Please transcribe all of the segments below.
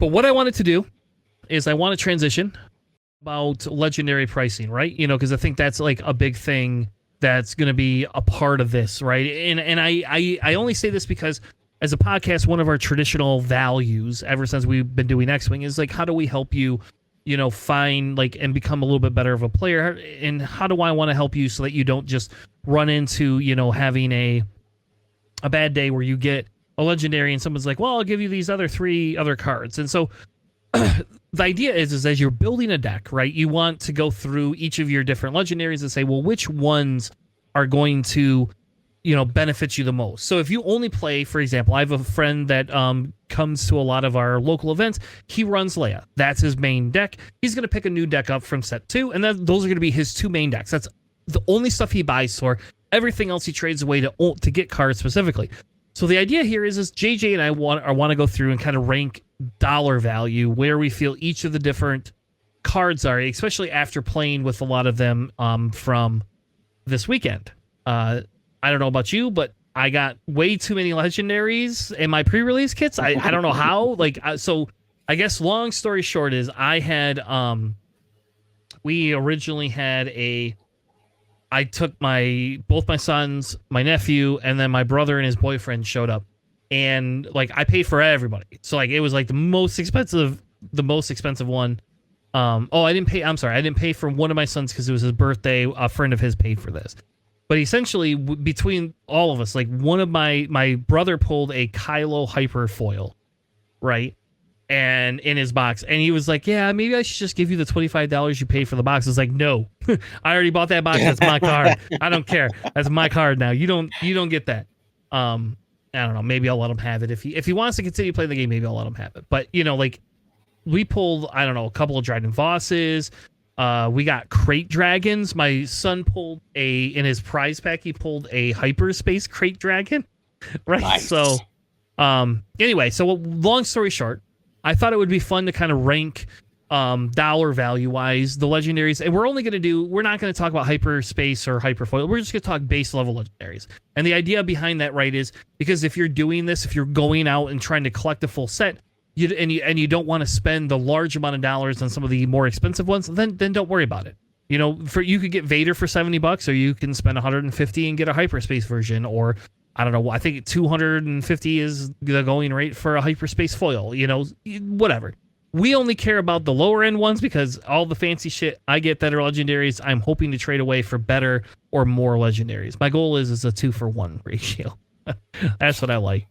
But what I wanted to do is I want to transition about legendary pricing, right? Because I think that's like a big thing that's going to be a part of this, right? And I only say this because as a podcast, one of our traditional values ever since we've been doing X-Wing is like, how do we help you, find like and become a little bit better of a player? And how do I want to help you so that you don't just run into, having a bad day where you get a legendary and someone's like, well, I'll give you these other 3 other cards. And so the idea is as you're building a deck, right, you want to go through each of your different legendaries and say, well, which ones are going to, benefit you the most. So if you only play, for example, I have a friend that comes to a lot of our local events. He runs Leia. That's his main deck. He's going to pick a new deck up from set 2, and those are going to be his 2 main decks. That's the only stuff he buys for. Everything else he trades away to get cards specifically. So the idea here is JJ and I want to go through and kind of rank dollar value where we feel each of the different cards are, especially after playing with a lot of them from this weekend. I don't know about you, but I got way too many legendaries in my pre-release kits. I don't know how. So I guess long story short is I had we originally had I took both my sons, my nephew, and then my brother and his boyfriend showed up. And like I paid for everybody. So like it was like the most expensive one. I didn't pay. I'm sorry. I didn't pay for one of my sons because it was his birthday. A friend of his paid for this. But essentially, between all of us, like one of my brother pulled a Kylo hyper foil, right? And in his box, and he was like, "Yeah, maybe I should just give you the $25 you paid for the box." I was like, "No, I already bought that box. That's my card. I don't care. That's my card now. You don't get that." I don't know. Maybe I'll let him have it if he wants to continue playing the game. Maybe I'll let him have it. But like we pulled, I don't know, a couple of Dryden Vosses. We got crate dragons. My son pulled in his prize pack. He pulled a hyperspace crate dragon, right? Nice. So, anyway, so long story short, I thought it would be fun to kind of rank dollar value wise the legendaries, and we're not going to talk about hyperspace or hyperfoil. We're just going to talk base level legendaries. And the idea behind that, right, is because if you're doing this, if you're going out and trying to collect a full set, you don't want to spend the large amount of dollars on some of the more expensive ones, then don't worry about it. You could get Vader for $70, or you can spend $150 and get a hyperspace version, or I don't know. I think $250 is the going rate for a hyperspace foil. Whatever. We only care about the lower end ones because all the fancy shit I get that are legendaries, I'm hoping to trade away for better or more legendaries. My goal is a 2-for-1 ratio. That's what I like.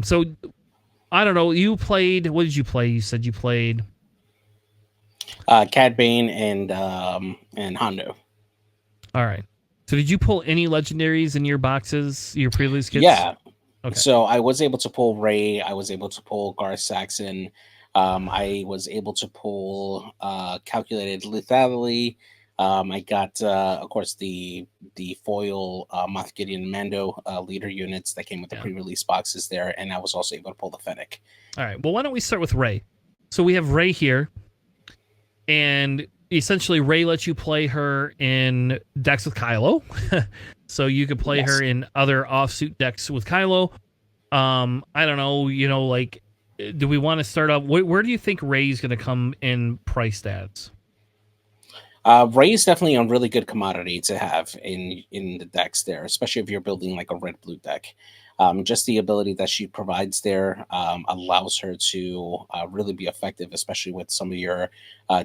So I don't know. What did you play? You said you played Cad Bane and Hondo. All right. So did you pull any legendaries in your boxes, your pre-release kits? Yeah. Okay. So I was able to pull Ray. I was able to pull Garth Saxon. I was able to pull Calculated Lethality. I got, of course, the foil Moff Gideon Mando leader units that came with the pre-release boxes there, and I was also able to pull the Fennec. All right. Well, why don't we start with Ray? So we have Ray here, and essentially Ray lets you play her in decks with Kylo. So you could play her in other offsuit decks with Kylo. I don't know, do we want to start off? Where do you think Ray's going to come in price stats? Ray is definitely a really good commodity to have in the decks there, especially if you're building like a red-blue deck. Just the ability that she provides there allows her to really be effective, especially with some of your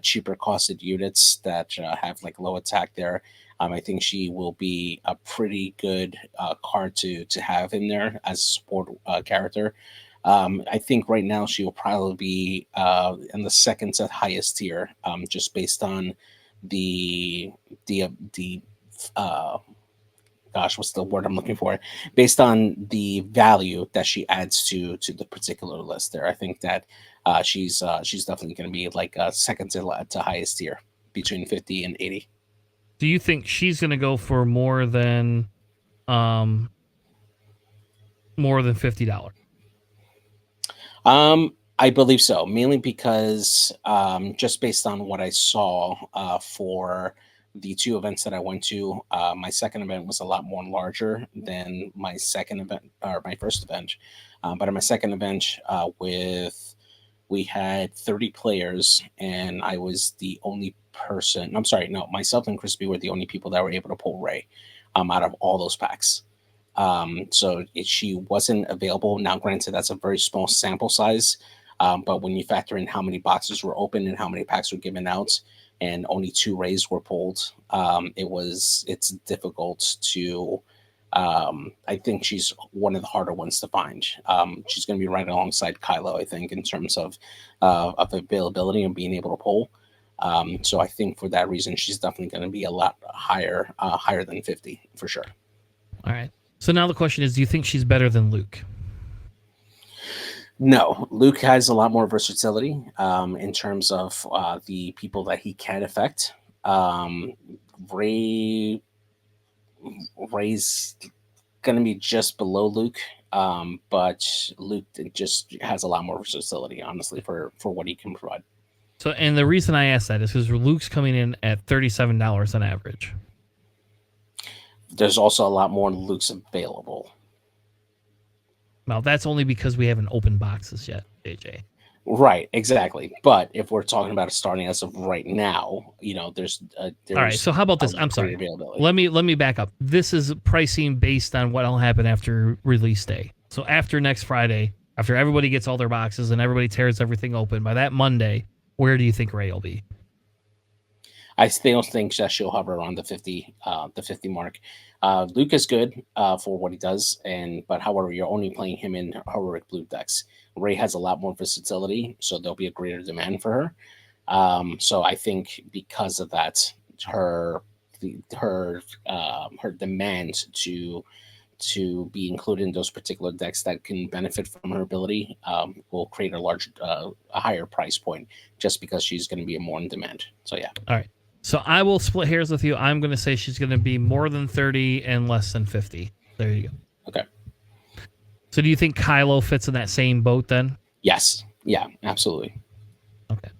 cheaper costed units that have like low attack there. I think she will be a pretty good card to have in there as a support character. I think right now she will probably be in the second to highest tier, just based on the what's the word I'm looking for? Based on the value that she adds to the particular list there. I think that she's definitely going to be like second to highest tier between 50 and 80. Do you think she's going to go for more than $50? I believe so, mainly because just based on what I saw for the 2 events that I went to, my second event was a lot more larger than my second event or my first event. But in my second event with we had 30 players, and I was the only person. I'm sorry, no, myself and Crispy were the only people that were able to pull Ray out of all those packs. She wasn't available. Now, granted, that's a very small sample size, but when you factor in how many boxes were open and how many packs were given out, and only 2 Rays were pulled, it's difficult to. I think she's one of the harder ones to find. She's going to be right alongside Kylo, I think, in terms of availability and being able to pull. So I think for that reason, she's definitely going to be a lot higher than 50 for sure. All right. So now the question is, do you think she's better than Luke? No, Luke has a lot more versatility in terms of the people that he can affect. Ray Ray's going to be just below Luke, but Luke just has a lot more versatility, honestly, for what he can provide. So, and the reason I asked that is because Luke's coming in at $37 on average. There's also a lot more Lukes available. Now, that's only because we haven't opened boxes yet, AJ. Right, exactly. But if we're talking about it starting as of right now, there's all right. So how about this? I'm sorry. Let me back up. This is pricing based on what will happen after release day. So after next Friday, after everybody gets all their boxes and everybody tears everything open, by that Monday, where do you think Ray will be? I still think that she'll hover around the 50 mark. Luke is good for what he does, but however, you're only playing him in heroic blue decks. Ray has a lot more versatility, so there'll be a greater demand for her. So I think because of that, her demand to be included in those particular decks that can benefit from her ability will create a higher price point, just because she's going to be more in demand. So yeah. All right. So I will split hairs with you. I'm going to say she's going to be more than 30 and less than 50. There you go. Okay. So do you think Kylo fits in that same boat then? Yes. Yeah, absolutely. Okay.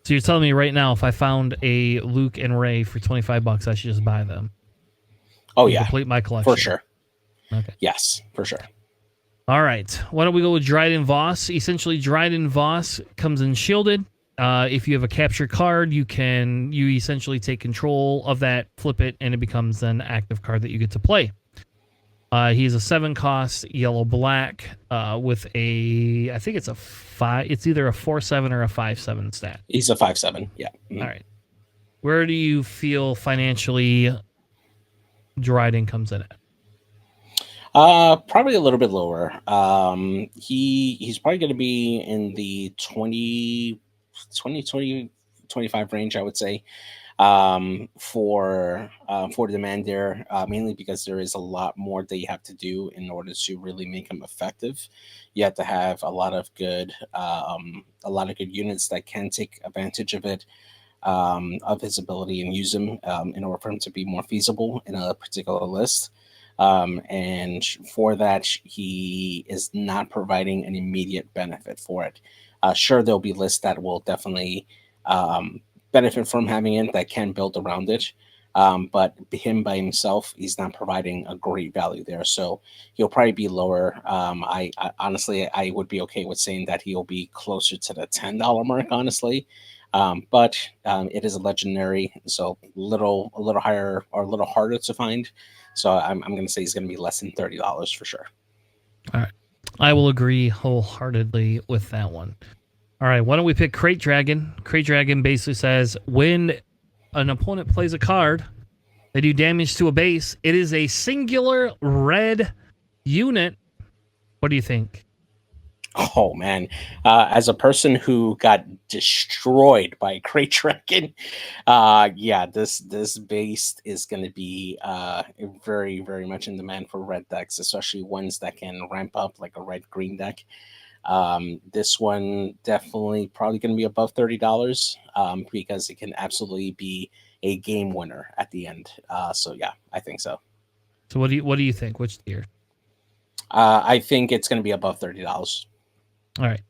So you're telling me right now, if I found a Luke and Ray for $25, I should just buy them? Oh, yeah. Complete my collection. For sure. Okay. Yes, for sure. All right. Why don't we go with Dryden Voss? Essentially, Dryden Voss comes in shielded. If you have a capture card, you essentially take control of that, flip it, and it becomes an active card that you get to play. He's a 7-cost yellow-black with I think it's it's either a 4/7 or a 5/7 stat. He's a 5/7, yeah. Mm-hmm. All right. Where do you feel financially Dryden comes in at? Probably a little bit lower. He's probably going to be in the 25 range, I would say, for demand there, mainly because there is a lot more that you have to do in order to really make him effective. You have to have a lot of good units that can take advantage of it, of his ability, and use him in order for him to be more feasible in a particular list. And for that, he is not providing an immediate benefit for it. Sure, there'll be lists that will definitely benefit from having it, that can build around it. But him by himself, he's not providing a great value there. So he'll probably be lower. I honestly, I would be okay with saying that he'll be closer to the $10 mark, honestly. But it is a legendary, so a little higher or a little harder to find. So I'm going to say he's going to be less than $30 for sure. All right. I will agree wholeheartedly with that one. All right. Why don't we pick Crate Dragon? Crate Dragon basically says when an opponent plays a card, they do damage to a base. It is a singular red unit. What do you think? Oh man, as a person who got destroyed by Crate Dragon, yeah, this base is going to be very, very much in demand for red decks, especially ones that can ramp up like a red-green deck. This one definitely probably going to be above $30 because it can absolutely be a game winner at the end. So yeah, I think so. So what do you think? Which tier? I think it's going to be above $30. All right.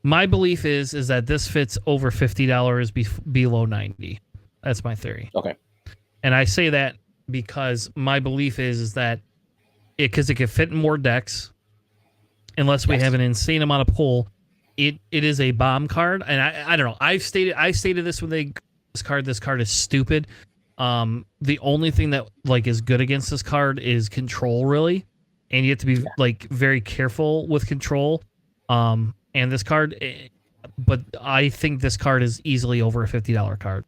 My belief is that this fits over $50 below 90. That's my theory. Okay. And I say that because my belief is that because it can fit in more decks, unless we have an insane amount of pull. it is a bomb card, and I don't know. I stated this when they this card. This card is stupid. The only thing that like is good against this card is control, really, and you have to be Yeah, like very careful with control. And this card, but I think this card is easily over a $50 card.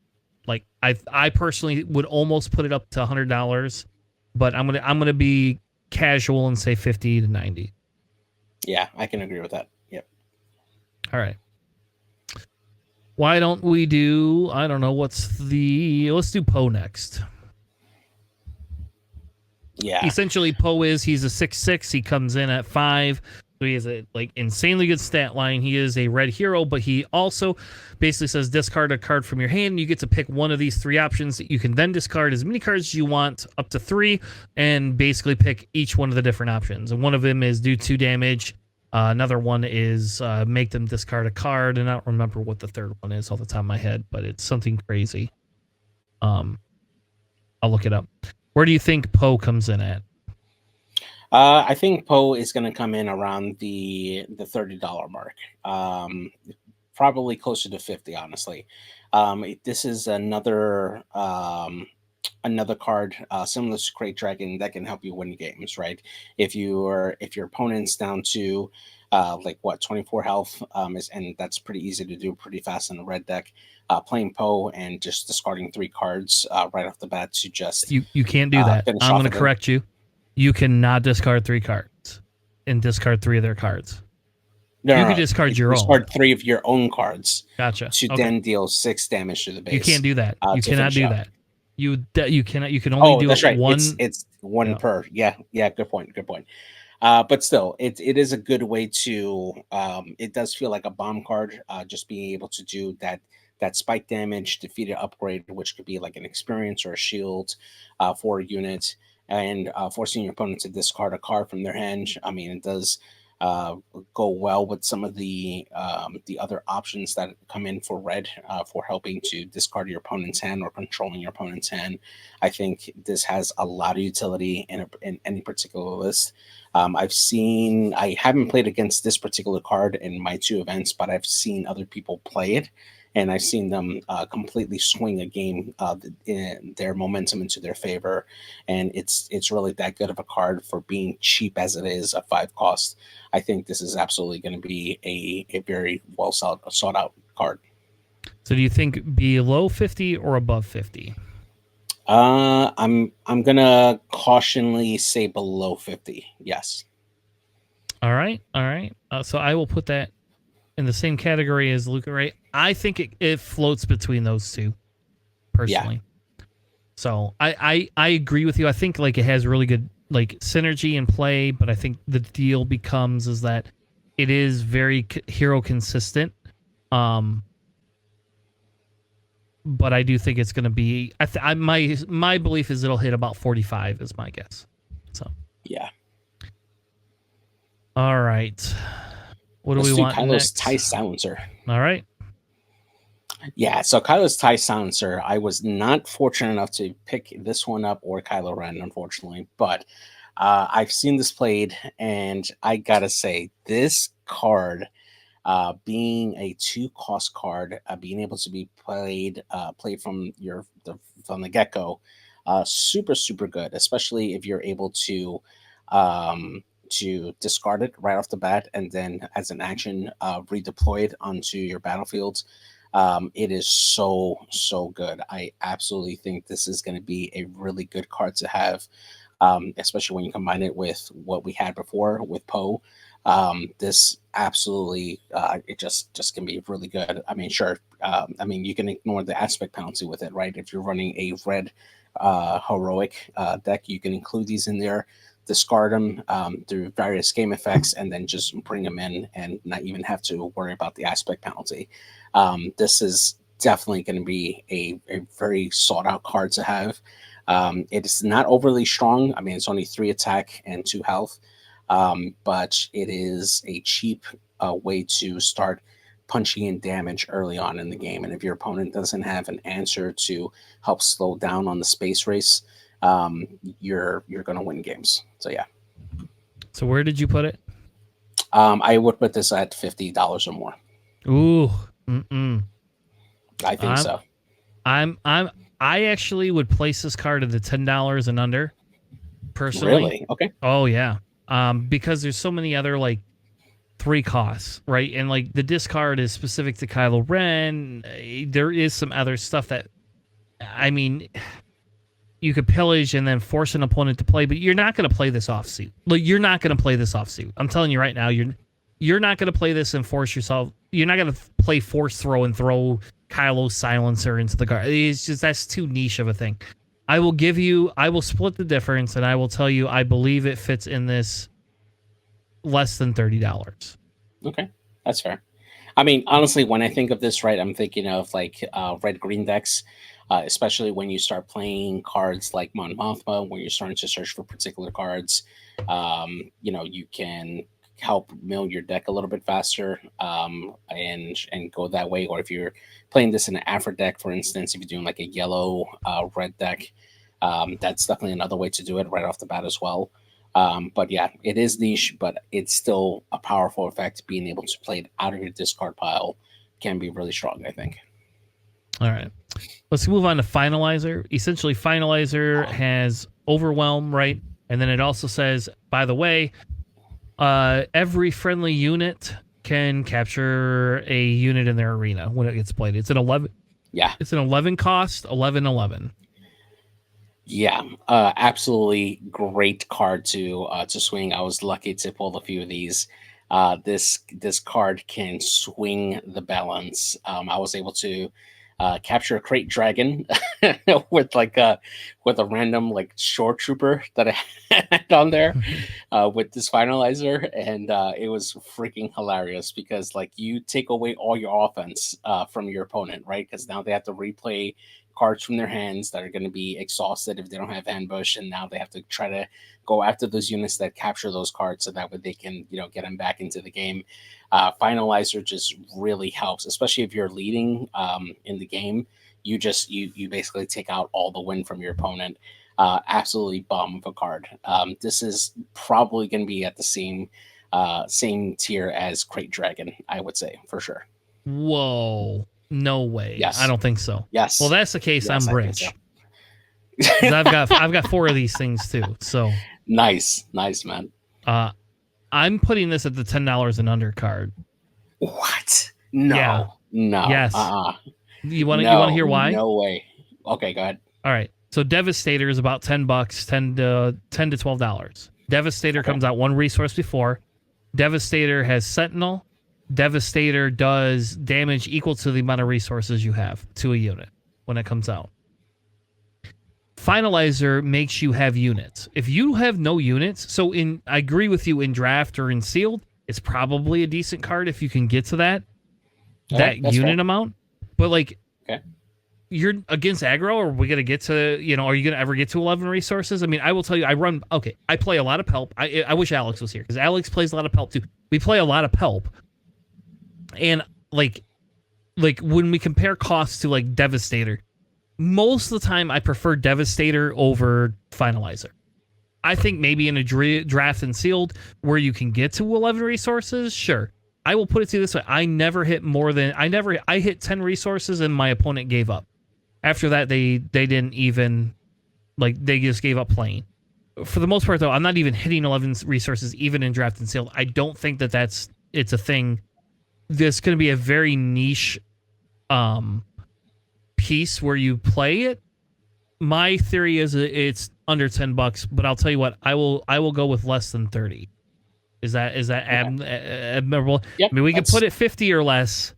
Like I personally would almost put it up to $100, but I'm gonna be casual and say 50 to 90. yeah, I can agree with that. Yep. All right. Why don't we do, I don't know, let's do Poe next. Yeah. Essentially, Poe he's a 6/6. He comes in at 5. So he has a like insanely good stat line. He is a red hero, but he also basically says discard a card from your hand. You get to pick one of these 3 options. You can then discard as many cards as you want, up to 3, and basically pick each one of the different options. And one of them is do 2 damage. Another one is make them discard a card, and I don't remember what the third one is off the top of my head, but it's something crazy. Um, I'll look it up. Where do you think Poe comes in at? I think Poe is going to come in around the $30 mark. Probably closer to 50, honestly. This is another card similar to Crate Dragon that can help you win games, right? If your opponent's down to like what 24 health, and that's pretty easy to do pretty fast in a red deck. Playing Poe and just discarding 3 cards right off the bat to just You can't do that. finish I'm off going a to game. correct you. You cannot discard 3 cards and discard 3 of their cards. No, You no, could no. discard If your you own. discard 3 of your own cards Gotcha. to Okay. then deal 6 damage to the You base can't do that. You to cannot finish do out. that. You cannot. You can only Oh, do that's it right. one. It's one Yeah. per. Yeah, yeah. Good point. Good point. But still, it is a good way to. It does feel like a bomb card. Just being able to do that spike damage, defeat an upgrade, which could be like an experience or a shield for a unit, and forcing your opponent to discard a card from their hand. I mean, it does uh, go well with some of the other options that come in for red for helping to discard your opponent's hand or controlling your opponent's hand. I think this has a lot of utility in any particular list. I haven't played against this particular card in my 2 events, but I've seen other people play it, and I've seen them completely swing a game, in their momentum into their favor. And it's really that good of a card for being cheap as it is, a 5 cost. I think this is absolutely going to be a very well sought out card. So do you think below 50 or above 50? I'm gonna cautionly say below 50. Yes. All right. All right. So I will put that in the same category as Luca Ray. I think it floats between those two, Yeah. personally. So I agree with you. I think like it has really good like synergy and play, but I think the deal becomes is that it is very hero consistent. Um, but I do think it's going to be. My belief is it'll hit about 45 is my guess. So Yeah. all right, what do Let's we do want Kylo's next? Tie Silencer. All right, Yeah, so Kylo's Tie Silencer, I was not fortunate enough to pick this one up or Kylo Ren, unfortunately, but I've seen this played, and I gotta say, this card, being a 2 cost card, being able to be played from the get go, super super good, especially if you're able to discard it right off the bat and then as an action redeploy it onto your battlefield. It is so good. I absolutely think this is going to be a really good card to have, especially when you combine it with what we had before with Poe. This absolutely, it just can be really good. I mean, sure. I mean, you can ignore the aspect penalty with it, right? If you're running a red heroic deck, you can include these in there, discard them through various game effects, and then just bring them in and not even have to worry about the aspect penalty. This is definitely going to be a very sought out card to have. It is not overly strong. I mean, it's only 3 attack and 2 health, but it is a cheap way to start punching in damage early on in the game. And if your opponent doesn't have an answer to help slow down on the space race, you're going to win games. So yeah. so where did you put it? I would put this at $50 or more. Ooh. Mm-mm. I think I'm so. I'm I actually would place this card at the $10 and under, personally. Really? Okay. Oh yeah. Because there's so many other like 3 costs, right? And like the discard is specific to Kylo Ren. There is some other stuff that, I mean, you could pillage and then force an opponent to play, but you're not going to play this offsuit. Like, you're not going to play this offsuit. I'm telling you right now, you're not going to play this and force yourself. You're not going to play force throw and throw Kylo's silencer into the guard. It's just, that's too niche of a thing. I will split the difference, and I will tell you, I believe it fits in this less than $30. Okay, that's fair. I mean, honestly, when I think of this, right, I'm thinking of like red green decks, especially when you start playing cards like Mon Mothma, when you're starting to search for particular cards. You can help mill your deck a little bit faster, and go that way. Or if you're playing this in an Afro deck, for instance, if you're doing like a yellow red deck, that's definitely another way to do it right off the bat as well. But yeah, it is niche, but it's still a powerful effect. Being able to play it out of your discard pile can be really strong, I think. All right. Let's move on to Finalizer. Essentially, Finalizer has Overwhelm, right? And then it also says, by the way, every friendly unit can capture a unit in their arena when it gets played. It's an 11. Yeah. It's an 11 cost, 11/11. Yeah, absolutely great card to swing. I was lucky to pull a few of these. This card can swing the balance. I was able to capture a crate dragon with with a random like shore trooper that I had on there with this finalizer, and it was freaking hilarious because like you take away all your offense from your opponent, right? Because now they have to replay cards from their hands that are going to be exhausted if they don't have ambush, and now they have to try to go after those units that capture those cards so that way they can get them back into the game. Finalizer just really helps, especially if you're leading in the game. You basically take out all the win from your opponent. Absolutely bomb of a card. This is probably going to be at the same tier as Crate Dragon, I would say, for sure. Whoa. No way. Yes. I don't think so. Yes. Well, that's the case. Yes, I'm I think rich. so. 'Cause I've got 4 of these things too. So Nice, man. I'm putting this at the $10 and under card. What? No. Yeah. No. Yes. Uh-uh. You want No, to hear why? No way. Okay, go ahead. All right. So Devastator is about $10, $10 to $12. Devastator comes out 1 resource before. Devastator has Sentinel. Devastator does damage equal to the amount of resources you have to a unit when it comes out. Finalizer makes you have units. If you have no units, I agree with you, in draft or in sealed, it's probably a decent card if you can get to that unit fair. amount. But like, Okay. you're against aggro, or are we gonna get to, are you gonna ever get to 11 resources? I mean, I will tell you, I play a lot of Pelp. I wish Alex was here because Alex plays a lot of Pelp too. We play a lot of Pelp, and like when we compare costs to like Devastator, most of the time I prefer Devastator over Finalizer. I think maybe in a draft and sealed where you can get to 11 resources, sure. I will put it to you this way: I hit 10 resources and my opponent gave up. After that, they didn't even, they just gave up playing. For the most part, though, I'm not even hitting 11 resources even in draft and sealed. I don't think it's a thing. There's going to be a very niche piece where you play it. My theory is it's under $10, but I'll tell you what, I will go with less than 30. Is that admirable? Yep, I mean, we could put it 50 or less.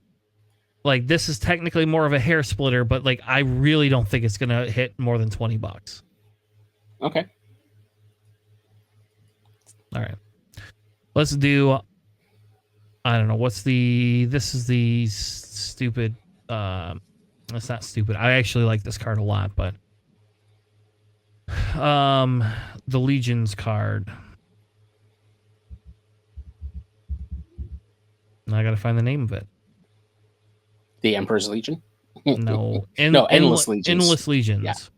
Like, this is technically more of a hair splitter, but like, I really don't think it's gonna hit more than $20. Okay. All right, let's do. I don't know what's the. This is the stupid. It's not stupid. I actually like this card a lot, but the Legions card. I gotta find the name of it. The Emperor's Legion? No, No, Endless Legions. Endless Legions.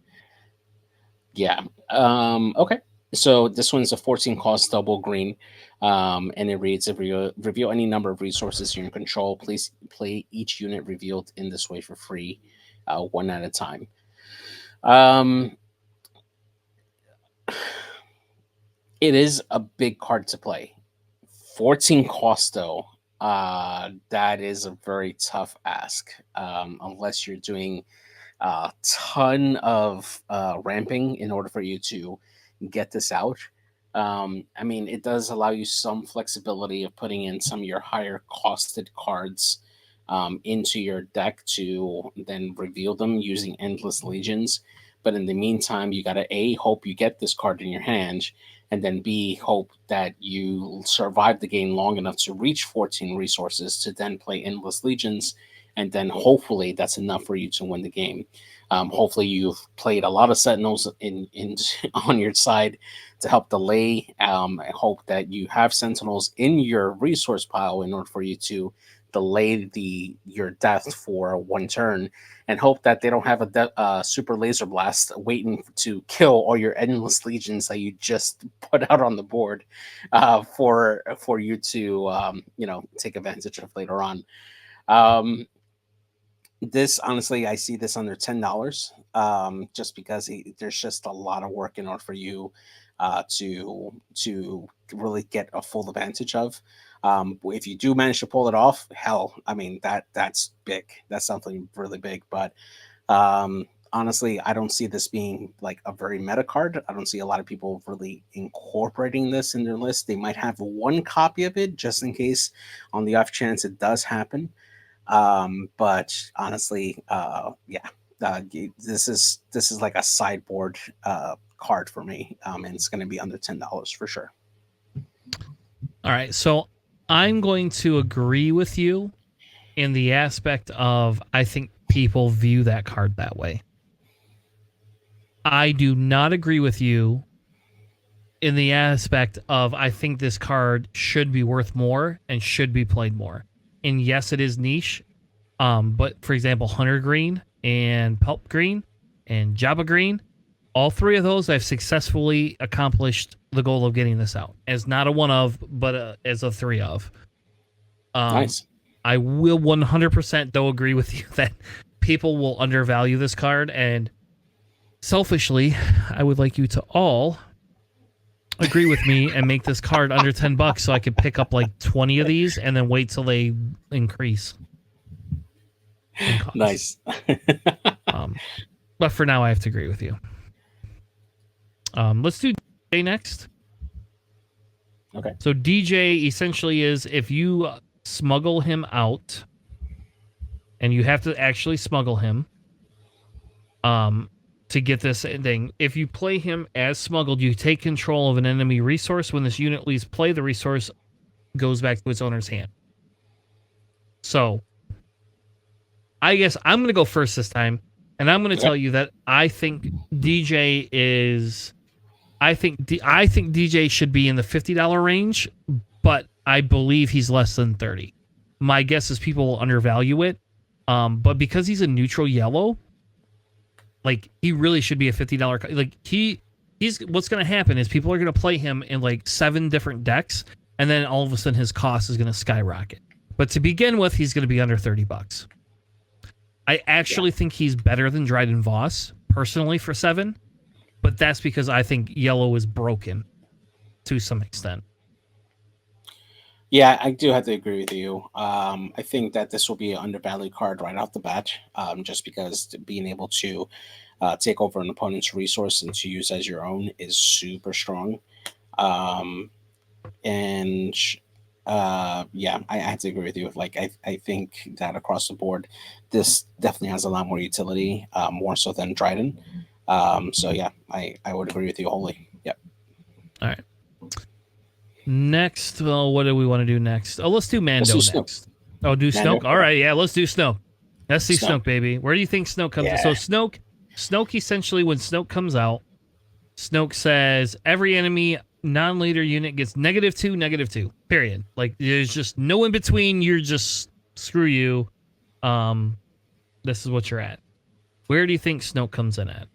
Yeah. Okay. So this one's a 14 cost double green, and it reads: if you reveal any number of resources you're in control, please play each unit revealed in this way for free, one at a time. Um, it is a big card to play. 14 cost though. That is a very tough ask, unless you're doing a ton of ramping in order for you to get this out. I mean, it does allow you some flexibility of putting in some of your higher costed cards into your deck to then reveal them using endless legions. But in the meantime, you gotta A, hope you get this card in your hand, and then B, hope that you survive the game long enough to reach 14 resources to then play endless legions, and then hopefully that's enough for you to win the game. Hopefully you've played a lot of sentinels in on your side to help delay. I hope that you have sentinels in your resource pile in order for you to delay the your death for one turn, and hope that they don't have a super laser blast waiting to kill all your endless legions that you just put out on the board for you to take advantage of later on. Um, this honestly, I see this under $10, just because there's just a lot of work in order for you to really get a full advantage of. If you do manage to pull it off, hell, I mean that's big. That's something really big. But honestly, I don't see this being like a very meta card. I don't see a lot of people really incorporating this in their list. They might have one copy of it just in case, on the off chance it does happen. But honestly, yeah, this is like a sideboard card for me, and it's going to be under $10 for sure. All right, so I'm going to agree with you in the aspect of I think people view that card that way. I do not agree with you in the aspect of I think this card should be worth more and should be played more. And yes, it is niche. But for example, Hunter Green and Pulp Green and Jabba Green, all three of those I've successfully accomplished the goal of getting this out as not a one of, but as a three of. Nice. I will 100% though agree with you that people will undervalue this card, and selfishly, I would like you to all agree with me and make this card under $10 so I could pick up like 20 of these and then wait till they increase in cost. Nice. But for now, I have to agree with you. Let's do DJ next. Okay. So DJ essentially is if you smuggle him out, and you have to actually smuggle him to get this thing. If you play him as smuggled, you take control of an enemy resource. When this unit leaves play, the resource goes back to its owner's hand. So I guess I'm going to go first this time, and I'm going to tell you that I think DJ is... I think DJ should be in the $50 range, but I believe he's less than 30. My guess is people will undervalue it, but because he's a neutral yellow, like he really should be a $50. Like he's what's going to happen is people are going to play him in like 7 different decks, and then all of a sudden his cost is going to skyrocket. But to begin with, he's going to be under $30. I actually think he's better than Dryden Voss personally for 7. But that's because I think yellow is broken to some extent. Yeah, I do have to agree with you. I think that this will be an undervalued card right off the bat, just because being able to take over an opponent's resource and to use as your own is super strong. And yeah, I have to agree with you. Like, I think that across the board, this definitely has a lot more utility, more so than Dryden. So yeah, I would agree with you wholly. Yep. All right. Next, well, what do we want to do next? Oh, let's do Mando next. Oh, do Mando? Snoke? All right, yeah, let's do Snoke. Let's do Snoke. Snoke, baby. Where do you think Snoke comes? Yeah. So Snoke essentially, when Snoke comes out, Snoke says every enemy non-leader unit gets -2, -2. Period. Like there's just no in between. You're just screw you. This is what you're at. Where do you think Snoke comes in at?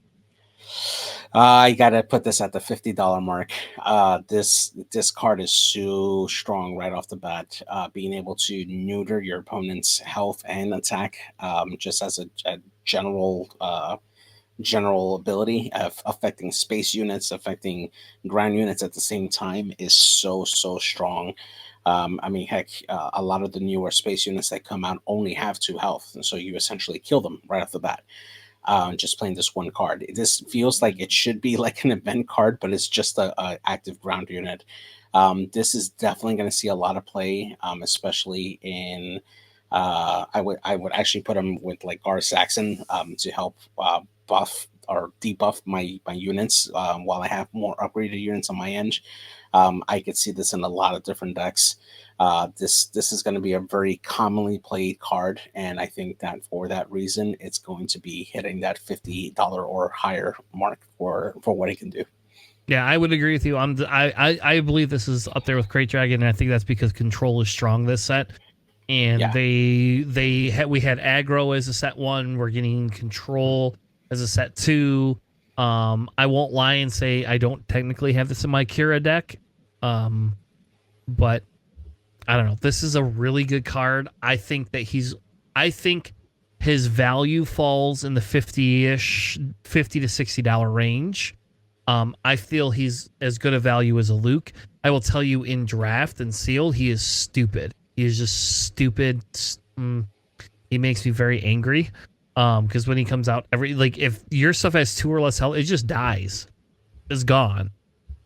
I gotta put this at the $50 mark. This card is so strong right off the bat. Being able to neuter your opponent's health and attack, just as a general ability of affecting space units, affecting ground units at the same time is so strong. I mean, heck, a lot of the newer space units that come out only have 2 health, and so you essentially kill them right off the bat. Just playing this one card. This feels like it should be like an event card, but it's just a active ground unit. This is definitely going to see a lot of play, especially in. I would actually put him with like Gar Saxon to help buff or debuff my units while I have more upgraded units on my end. I could see this in a lot of different decks. This is going to be a very commonly played card, and I think that for that reason, it's going to be hitting that $50 or higher mark for what it can do. Yeah, I would agree with you. I believe this is up there with Crate Dragon, and I think that's because control is strong this set. And Yeah, we had aggro as a set 1. We're getting control as a set 2. I won't lie and say I don't technically have this in my Kira deck, but I don't know. This is a really good card. I think his value falls in the 50-ish, $50 to $60 range. I feel he's as good a value as a Luke. I will tell you, in draft and sealed, he is stupid. He is just stupid. He makes me very angry. Because when he comes out, if your stuff has 2 or less health, it just dies. It's gone.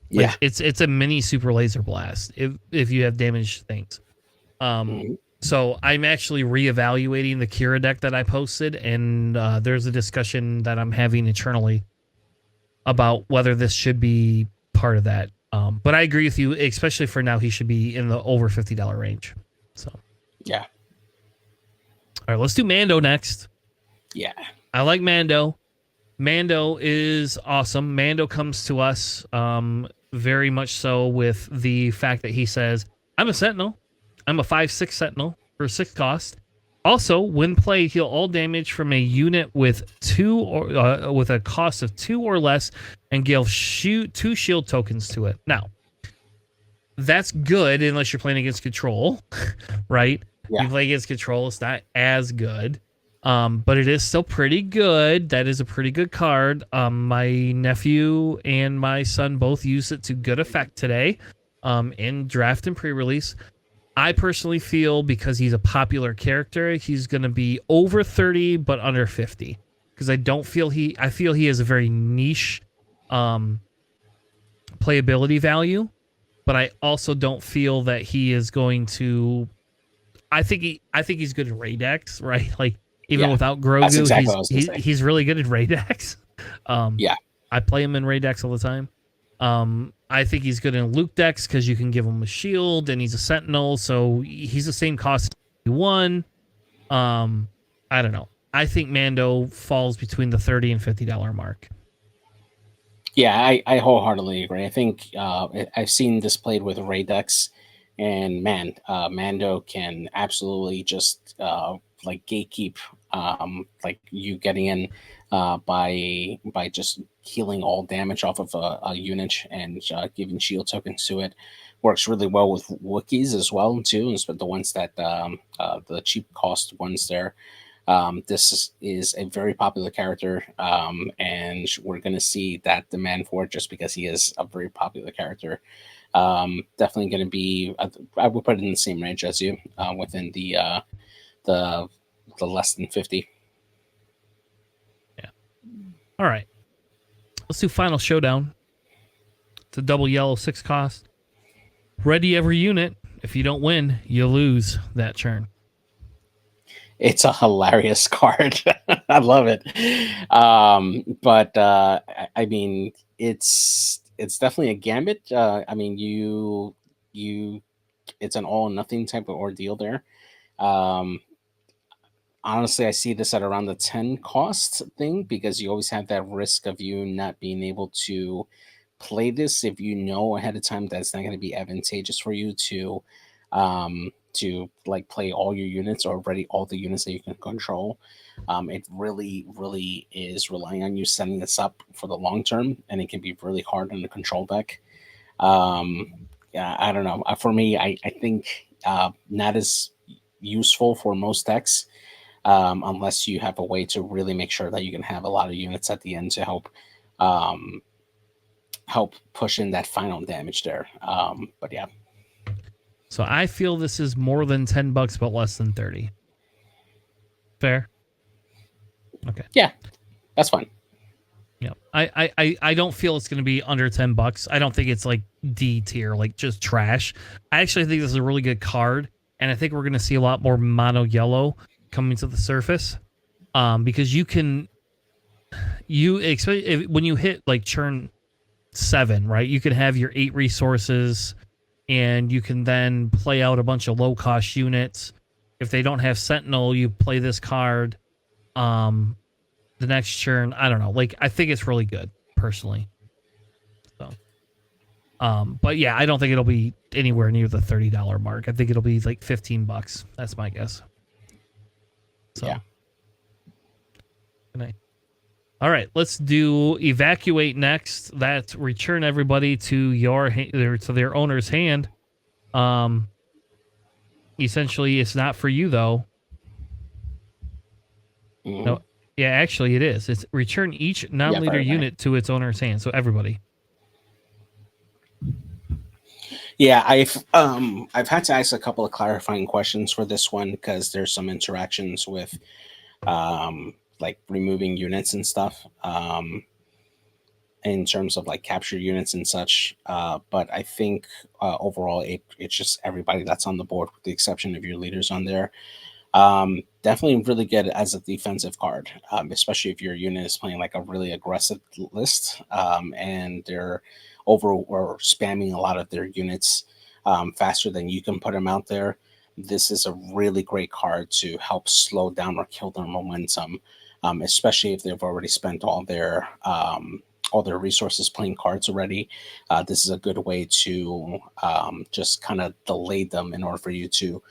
yeah. It's a mini super laser blast if you have damaged things. Mhm. So I'm actually reevaluating the Kira deck that I posted, and there's a discussion that I'm having internally about whether this should be part of that. But I agree with you, especially for now, he should be in the over $50 range. So, Yeah, all right, let's do Mando next. yeah. I like Mando. Mando is awesome. Mando comes to us very much so with the fact that he says, I'm a Sentinel. I'm a 5/6 Sentinel for 6 cost. Also, when played, heal all damage from a unit with with a cost of 2 or less, and give 2 shield tokens to it. Now, that's good unless you're playing against control, right? Yeah. You play against control, it's not as good. But it is still pretty good. That is a pretty good card. My nephew and my son both used it to good effect today, in draft and pre-release. I personally feel because he's a popular character, he's going to be over 30 but under 50, because I feel he has a very niche playability value, but I also don't feel that he is going to. I think he's good in Ray decks, right? Like, even Yeah. without That's Grogu, exactly what I was gonna say. he's really good at Ray decks. Um, Yeah, I play him in Ray decks all the time. I think he's good in Luke decks because you can give him a shield, and he's a Sentinel, so he's the same cost as one. I don't know. I think Mando falls between the $30 and $50 mark. yeah. I wholeheartedly agree. I think I've seen this played with Ray decks, and man, Mando can absolutely just like gatekeep, like you getting in by just healing all damage off of a unit and giving shield tokens to it. Works really well with Wookiees as well too, and the ones that the cheap cost ones there. This is a very popular character, and we're going to see that demand for it just because he is a very popular character. Definitely going to be. I would put it in the same range as you, within the the less than 50. Yeah. All right. Let's do Final Showdown. It's a double yellow 6 cost. Ready every unit. If you don't win, you lose that turn. It's a hilarious card. I love it. But I mean, it's definitely a gambit. I mean, you it's an all or nothing type of ordeal there. Um, Honestly, I see this at around the 10 cost thing because you always have that risk of you not being able to play this if you know ahead of time that's not going to be advantageous for you to to like play all your units or ready all the units that you can control. It really, really is relying on you setting this up for the long term, and it can be really hard on the control deck. Yeah, I don't know. For me, I think not as useful for most decks, unless you have a way to really make sure that you can have a lot of units at the end to um, help push in that final damage there. But yeah, So I feel this is more than $10, but less than 30. Fair. Okay. yeah, that's fine. Yeah. I don't feel it's going to be under $10. I don't think it's like D tier, like just trash. I actually think this is a really good card, and I think we're going to see a lot more mono yellow coming to the surface. Because when you hit like churn 7, right? You can have your 8 resources, and you can then play out a bunch of low cost units. If they don't have Sentinel, you play this card. The next churn, I don't know. Like, I think it's really good, personally. So, but yeah, I don't think it'll be anywhere near the $30 mark. I think it'll be like $15. That's my guess. So, Yeah. good night. All right, let's do evacuate next. That return everybody to to their owner's hand. Essentially, it's not for you though. Mhm. No, yeah, actually, it is. It's return each non-leader unit to its owner's hand. So everybody. Yeah, I've had to ask a couple of clarifying questions for this one because there's some interactions with like removing units and stuff. In terms of like capture units and such. But I think overall it's just everybody that's on the board with the exception of your leaders on there. Definitely really good as a defensive card, especially if your unit is playing like a really aggressive list and they're over or spamming a lot of their units faster than you can put them out there. This is a really great card to help slow down or kill their momentum, especially if they've already spent all their resources playing cards already. This is a good way to just kind of delay them in order for you to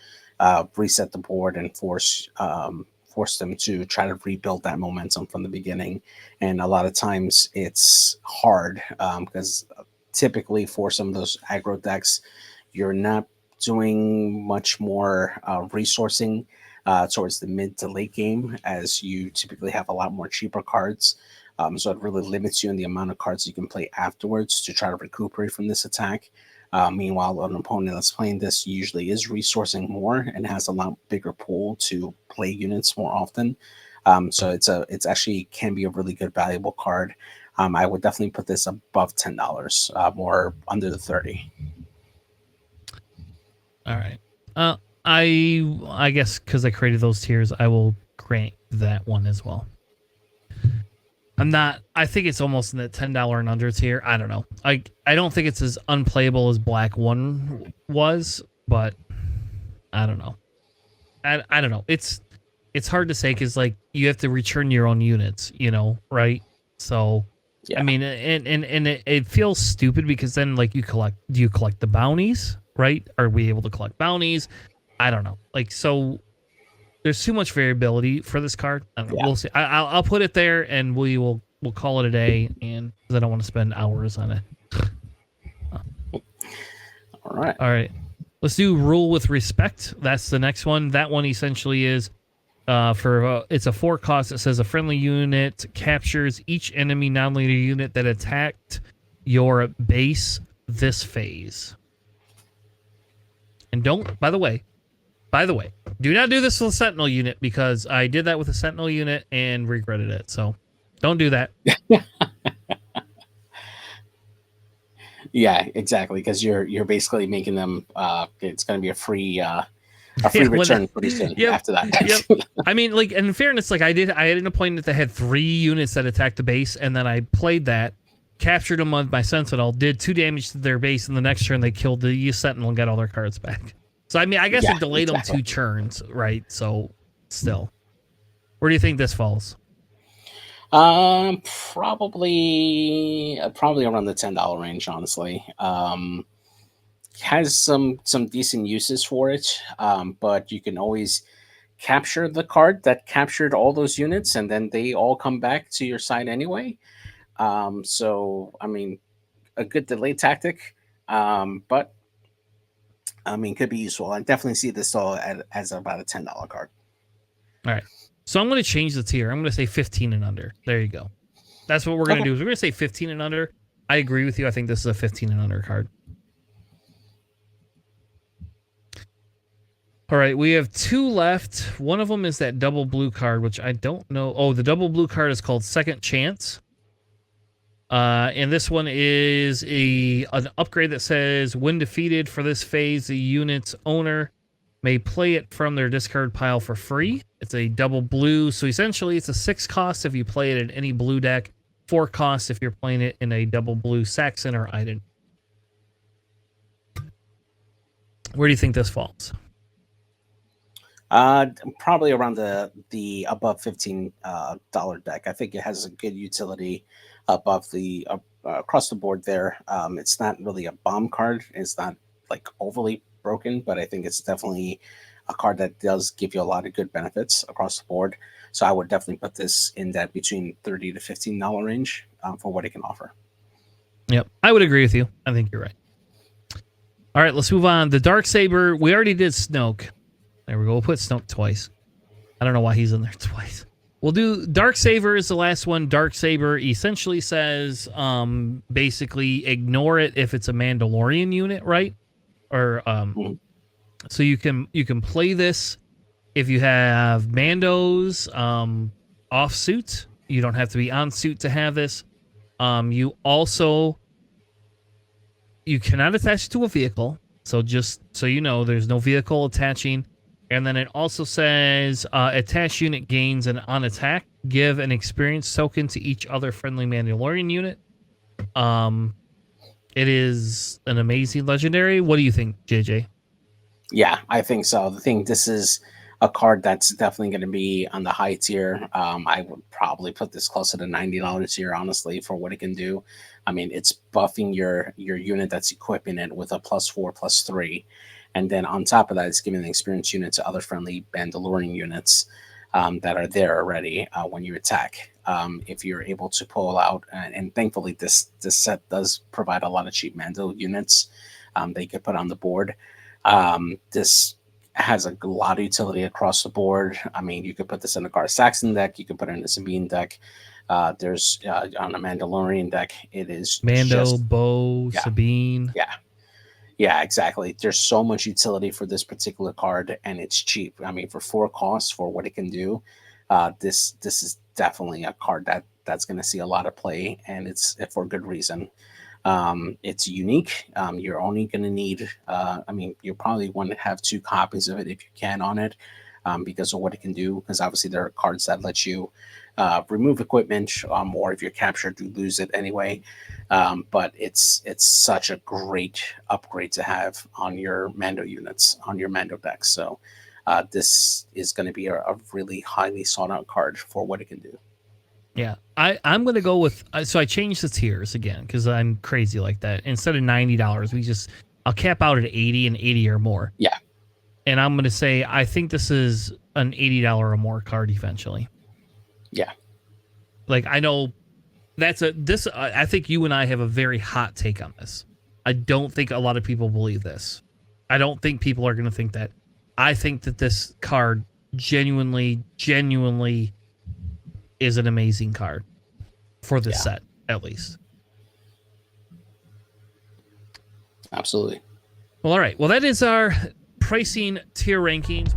reset the board and force them to try to rebuild that momentum from the beginning. And a lot of times it's hard because typically for some of those aggro decks, you're not doing much more resourcing towards the mid to late game, as you typically have a lot more cheaper cards. So it really limits you in the amount of cards you can play afterwards to try to recuperate from this attack. Meanwhile, an opponent that's playing this usually is resourcing more and has a lot bigger pool to play units more often. So it's actually can be a really good valuable card. I would definitely put this above $10, more under the 30. All right. I guess because I created those tiers, I will grant that one as well. I think it's almost in the $10 and under tier. I don't know. I don't think it's as unplayable as Black 1 was, but I don't know. I don't know. It's hard to say because like you have to return your own units, right? So Yeah. I mean, and it feels stupid because then like do you collect the bounties, right? Are we able to collect bounties? I don't know. Like, so there's too much variability for this card. I don't know. Yeah. We'll see. I'll put it there, and we'll call it a day. And because I don't want to spend hours on it. All right. All right. Let's do rule with respect. That's the next one. That one essentially is it's a 4 cost. It says a friendly unit captures each enemy non-leader unit that attacked your base this phase. And by the way, do not do this with a Sentinel unit because I did that with a Sentinel unit and regretted it. So don't do that. Yeah, exactly. Because you're basically making them. It's going to be a free return pretty soon after that. Yep. I mean, like, in fairness, like I had an opponent that had 3 units that attacked the base, and then I played that, captured them with my Sentinel, did 2 damage to their base, and the next turn they killed the Sentinel and got all their cards back. So I mean, I guess it delayed them 2 turns, right? So still, where do you think this falls? Probably around the $10 range, honestly. has some decent uses for it, but you can always capture the card that captured all those units, and then they all come back to your side anyway. So I mean, a good delay tactic, but I mean, could be useful. I definitely see this all as about a $10 card. All right. So I'm going to change the tier. I'm going to say 15 and under. There you go. That's what we're going to Okay. do. Is we're going to say 15 and under. I agree with you. I think this is a 15 and under card. All right, we have 2 left. One of them is that double blue card, which I don't know. Oh, the double blue card is called Second Chance. And this one is an upgrade that says, when defeated for this phase, the unit's owner may play it from their discard pile for free. It's a double blue, so essentially it's a 6 cost if you play it in any blue deck, 4 costs if you're playing it in a double blue Saxon or Iden. Where do you think this falls? Probably around the above $15 deck. I think it has a good utility above the across the board there. It's not really a bomb card. It's not like overly broken, but I think it's definitely a card that does give you a lot of good benefits across the board. So I would definitely put this in that between $30 to $15 range for what it can offer. Yep, I would agree with you. I think you're right. All right, let's move on. The Darksaber, we already did Snoke. There we go. We'll put Snoke twice. I don't know why he's in there twice. We'll do Darksaber is the last one. Darksaber essentially says basically ignore it if it's a Mandalorian unit, right? Or so you can play this if you have Mandos off suit. You don't have to be on suit to have this. You cannot attach to a vehicle. So just so you know, there's no vehicle attaching. And then it also says, attach unit gains and on attack, give an experience token to each other friendly Mandalorian unit. It is an amazing legendary. What do you think, JJ? Yeah, I think so. I think this is a card that's definitely going to be on the high tier. I would probably put this closer to $90 tier, honestly, for what it can do. I mean, it's buffing your unit that's equipping it with a +4/+3. And then on top of that, it's giving the experience unit to other friendly Mandalorian units that are there already when you attack. If you're able to pull out, and thankfully this set does provide a lot of cheap Mando units that you could put on the board. This has a lot of utility across the board. I mean, you could put this in a Gar Saxon deck. You could put it in a Sabine deck. There's on a Mandalorian deck. It is Mando, Bo, yeah, Sabine. Yeah, exactly. There's so much utility for this particular card, and it's cheap. I mean, for 4 costs for what it can do, this is definitely a card that's going to see a lot of play, and it's for good reason. It's unique. You're only going to need, I mean, you probably want to have 2 copies of it if you can on it, because of what it can do. Because obviously there are cards that let you remove equipment, or if you're captured, you lose it anyway. But it's such a great upgrade to have on your Mando units, on your Mando decks. So this is going to be a really highly sought out card for what it can do. Yeah, I'm going to go with, so I changed the tiers again because I'm crazy like that. Instead of $90, I'll cap out at 80 and 80 or more. Yeah. And I'm going to say, I think this is an $80 or more card eventually. Yeah. Like, I know I think you and I have a very hot take on this. I don't think a lot of people believe this. I don't think people are going to think that. I think that this card genuinely is an amazing card for this set, at least. Absolutely. Well, all right. Well, that is our pricing tier rankings.